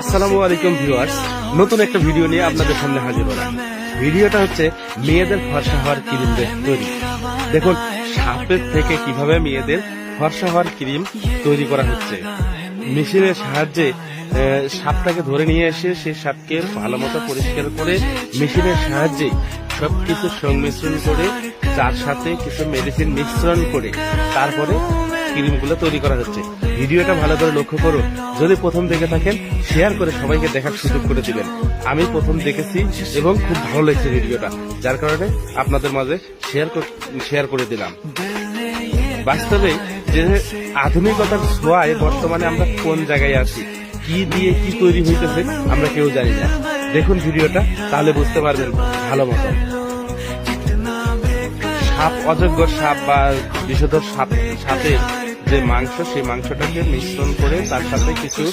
আসসালামু আলাইকুম ভিউয়ার্স, নতুন একটা ভিডিও নিয়ে আপনাদের সামনে হাজির হলাম। ভিডিওটা হচ্ছে মেয়েদের ফর্সা হওয়ার ক্রিম তৈরি। দেখুন সাপের থেকে কিভাবে মেয়েদের ফর্সা হওয়ার ক্রিম তৈরি করা হচ্ছে। মেশিনের সাহায্যে সাপটাকে ধরে নিয়ে এসে সেই সাপকে ভালো মতো পরিষ্কার করে মেশিনের সাহায্যে সবকিছু সংমিশ্রণ করে তার সাথে কিছু মেডিসিন মিশ্রণ করে তারপরে ক্রিমগুলো তৈরি করা হচ্ছে। ভিডিওটা ভালো করে লক্ষ্য করুন। যদি প্রথম দেখে থাকেন শেয়ার করে সবাইকে দেখার সুযোগ করে দিবেন। আমি প্রথম দেখেছি এবং খুব ভালো লেগেছে ভিডিওটা, যার কারণে আপনাদের মাঝে শেয়ার করে দিলাম। বাস্তবে যে আধুনিকতার ছোঁয়ায় বর্তমানে আমরা কোন জায়গায় আছি, কি দিয়ে কি তৈরি হইতেছে আমরা কেউ জানি না। দেখুন ভিডিওটা, তাহলে বুঝতে পারবেন ভালো মতো। সাপ, অযোগ্য সাপ বা বিষধর সাপের যে মাংস, সেই মাংসটাকে মিশ্রণ করে তার সাথে কিছু